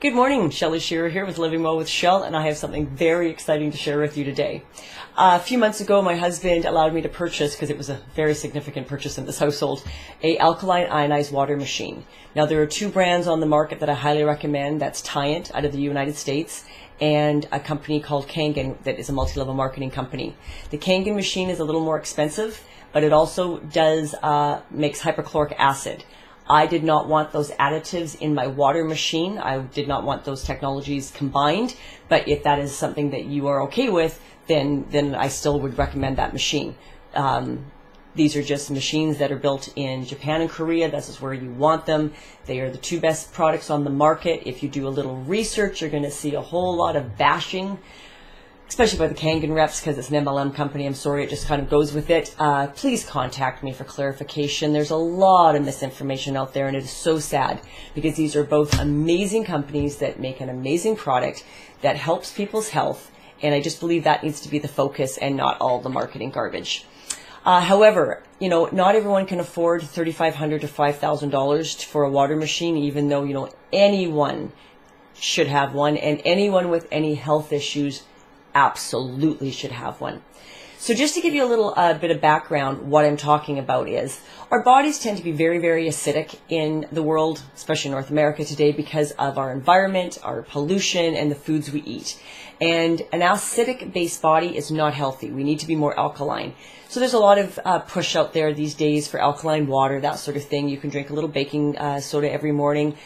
Good morning, Shelley Shearer here with Living Well with Shell, and I have something very exciting to share with you today. A few months ago, my husband allowed me to purchase, because it was a very significant purchase in this household, a alkaline ionized water machine. Now, there are two brands on the market that I highly recommend. That's Ionized out of the United States, and a company called Kangen that is a multi-level marketing company. The Kangen machine is a little more expensive, but it also does makes hypochloric acid. I did not want those additives in my water machine. I did not want those technologies combined. But if that is something that you are okay with, then I still would recommend that machine. These are just machines that are built in Japan and Korea. This is where you want them. They are the two best products on the market. If you do a little research, you're going to see a whole lot of bashing, especially by the Kangen reps, because it's an MLM company. I'm sorry, it just kind of goes with it. Please contact me for clarification. There's a lot of misinformation out there, and it is so sad because these are both amazing companies that make an amazing product that helps people's health, and I just believe that needs to be the focus and not all the marketing garbage. However, not everyone can afford $3,500 to $5,000 for a water machine, even though, anyone should have one, and anyone with any health issues absolutely should have one. So just to give you a little bit of background, what I'm talking about is our bodies tend to be very, very acidic in the world, especially North America today, because of our environment, our pollution, and the foods we eat. And an acidic-based body is not healthy. We need to be more alkaline. So there's a lot of push out there these days for alkaline water, that sort of thing. You can drink a little baking soda every morning.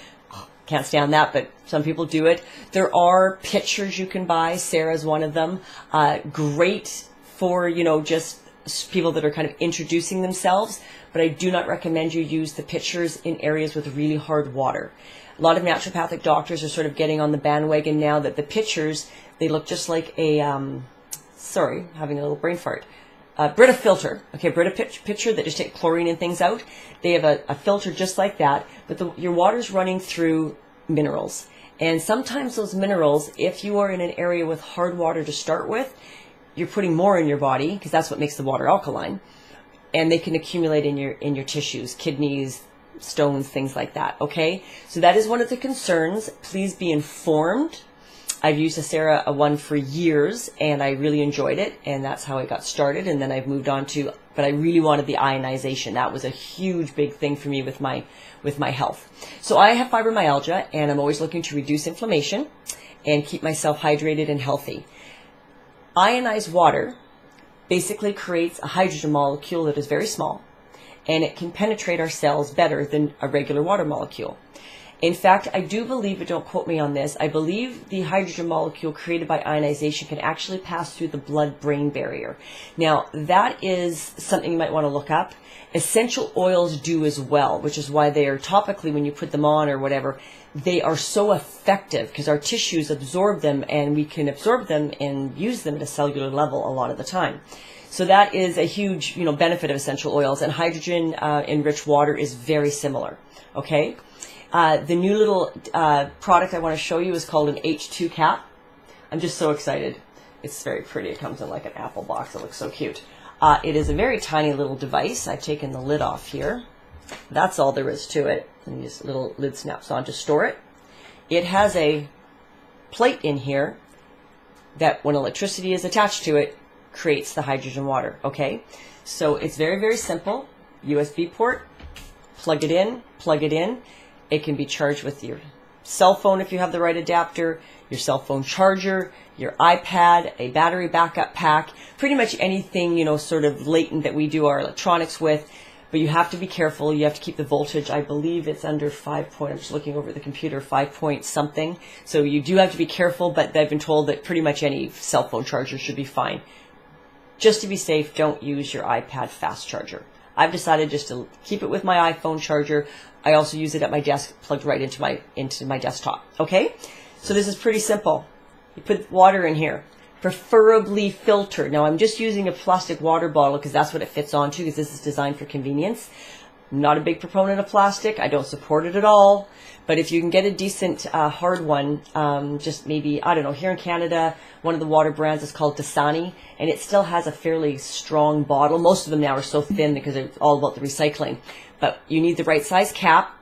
Can't stand that, but some people do it. There are pitchers you can buy. Sarah's one of them. Great for, just people that are kind of introducing themselves, but I do not recommend you use the pitchers in areas with really hard water. A lot of naturopathic doctors are sort of getting on the bandwagon now that the pitchers, they look just like a, having a little brain fart. Brita filter, Brita pitcher that just take chlorine and things out. They have a filter just like that, but your water's running through minerals. And sometimes those minerals, if you are in an area with hard water to start with, you're putting more in your body, because that's what makes the water alkaline, and they can accumulate in your tissues, kidneys, stones, things like that, okay? So that is one of the concerns. Please be informed. I've used a Sarah one for years, and I really enjoyed it, and that's how I got started, and then I've moved on to, but I really wanted the ionization. That was a huge, big thing for me with my health. So I have fibromyalgia, and I'm always looking to reduce inflammation and keep myself hydrated and healthy. Ionized water basically creates a hydrogen molecule that is very small, and it can penetrate our cells better than a regular water molecule. In fact, I do believe, but don't quote me on this, I believe the hydrogen molecule created by ionization can actually pass through the blood-brain barrier. Now, that is something you might want to look up. Essential oils do as well, which is why they are topically, when you put them on or whatever, they are so effective because our tissues absorb them, and we can absorb them and use them at a cellular level a lot of the time. So that is a huge, benefit of essential oils, and hydrogen enriched water is very similar, okay? The new little product I want to show you is called an H2Cap. I'm just so excited. It's very pretty. It comes in like an apple box. It looks so cute. It is a very tiny little device. I've taken the lid off here. That's all there is to it. And this little lid snaps on to store it. It has a plate in here that when electricity is attached to it, creates the hydrogen water, okay? So it's very, very simple. USB port, plug it in, plug it in. It can be charged with your cell phone if you have the right adapter, your cell phone charger, your iPad, a battery backup pack, pretty much anything, sort of latent that we do our electronics with. But you have to be careful. You have to keep the voltage. I believe it's under 5 point. I'm just looking over the computer, 5 point something. So you do have to be careful, but I've been told that pretty much any cell phone charger should be fine. Just to be safe, don't use your iPad fast charger. I've decided just to keep it with my iPhone charger. I also use it at my desk, plugged right into my desktop. Okay? So this is pretty simple. You put water in here, preferably filtered. Now I'm just using a plastic water bottle because that's what it fits onto, because this is designed for convenience. I'm not a big proponent of plastic. I don't support it at all. But if you can get a decent hard one, just maybe, I don't know, here in Canada, one of the water brands is called Dasani, and it still has a fairly strong bottle. Most of them now are so thin because it's all about the recycling. But you need the right size cap,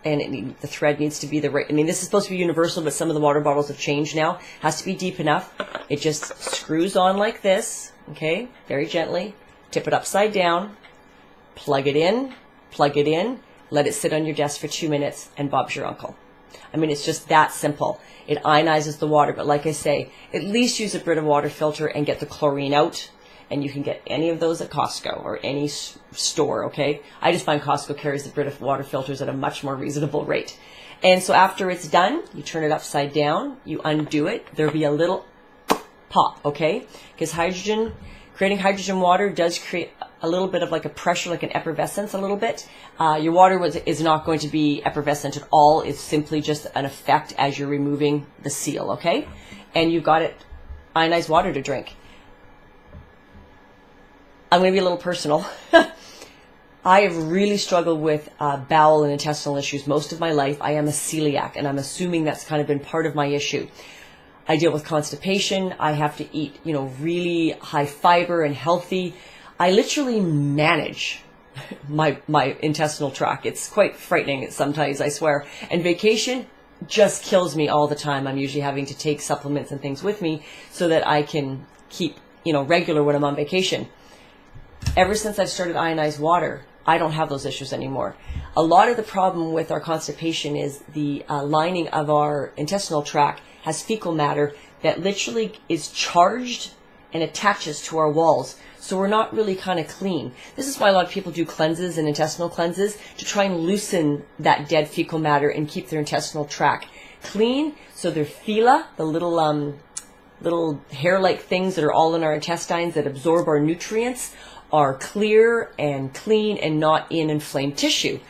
and the thread needs to be the right. I mean, this is supposed to be universal, but some of the water bottles have changed now. It has to be deep enough. It just screws on like this, okay, very gently. Tip it upside down, plug it in, let it sit on your desk for 2 minutes, and Bob's your uncle. I mean, it's just that simple. It ionizes the water, but like I say, at least use a Brita water filter and get the chlorine out. And you can get any of those at Costco or any store, okay? I just find Costco carries the Brita water filters at a much more reasonable rate. And so after it's done, you turn it upside down, you undo it, there'll be a little pop, okay? Because creating hydrogen water does create a little bit of like a pressure, like an effervescence a little bit. Your water is not going to be effervescent at all. It's simply just an effect as you're removing the seal, okay? And you've got it ionized water to drink. I'm going to be a little personal. I have really struggled with bowel and intestinal issues most of my life. I am a celiac, and I'm assuming that's kind of been part of my issue. I deal with constipation. I have to eat, really high fiber and healthy. I literally manage my intestinal tract. It's quite frightening sometimes, I swear. And vacation just kills me all the time. I'm usually having to take supplements and things with me so that I can keep, regular when I'm on vacation. Ever since I've started ionized water, I don't have those issues anymore. A lot of the problem with our constipation is the lining of our intestinal tract has fecal matter that literally is charged and attaches to our walls. So we're not really kind of clean. This is why a lot of people do cleanses and intestinal cleanses to try and loosen that dead fecal matter and keep their intestinal tract clean. So their phyla, the little hair-like things that are all in our intestines that absorb our nutrients, are clear and clean and not in inflamed tissue.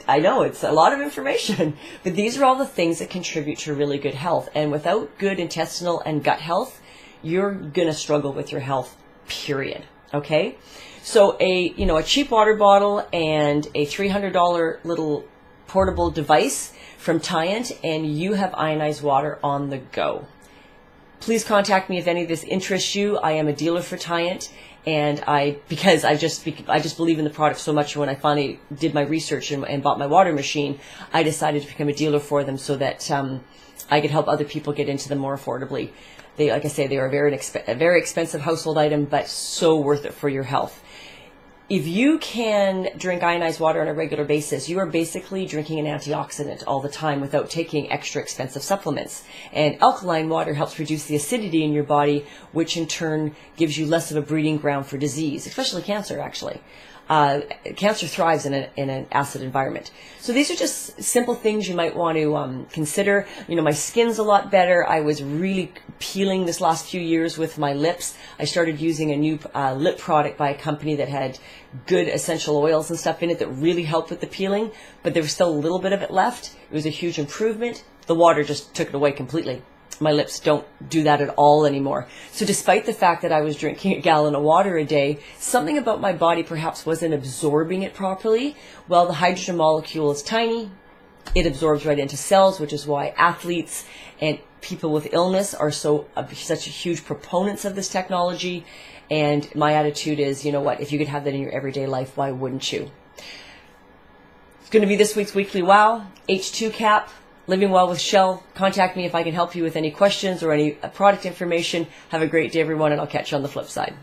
I know it's a lot of information, but these are all the things that contribute to really good health. And without good intestinal and gut health, you're going to struggle with your health, period. Okay? So a cheap water bottle and a $300 little portable device from Tyant, and you have ionized water on the go. Please contact me if any of this interests you. I am a dealer for Tyant. And because I just believe in the product so much, when I finally did my research and bought my water machine, I decided to become a dealer for them so that I could help other people get into them more affordably. Like I say, they are a very expensive household item, but so worth it for your health. If you can drink ionized water on a regular basis, you are basically drinking an antioxidant all the time without taking extra expensive supplements. And alkaline water helps reduce the acidity in your body, which in turn gives you less of a breeding ground for disease, especially cancer, actually. Cancer thrives in an acid environment. So these are just simple things you might want to consider. My skin's a lot better. I was really peeling this last few years with my lips. I started using a new lip product by a company that had good essential oils and stuff in it that really helped with the peeling, but there was still a little bit of it left. It was a huge improvement. The water just took it away completely. My lips don't do that at all anymore. So despite the fact that I was drinking a gallon of water a day, something about my body perhaps wasn't absorbing it properly. Well, the hydrogen molecule is tiny. It absorbs right into cells, which is why athletes and people with illness are such huge proponents of this technology. And my attitude is, if you could have that in your everyday life, why wouldn't you? It's going to be this week's Weekly Wow, H2Cap. Living Well with Shell. Contact me if I can help you with any questions or any product information. Have a great day, everyone, and I'll catch you on the flip side.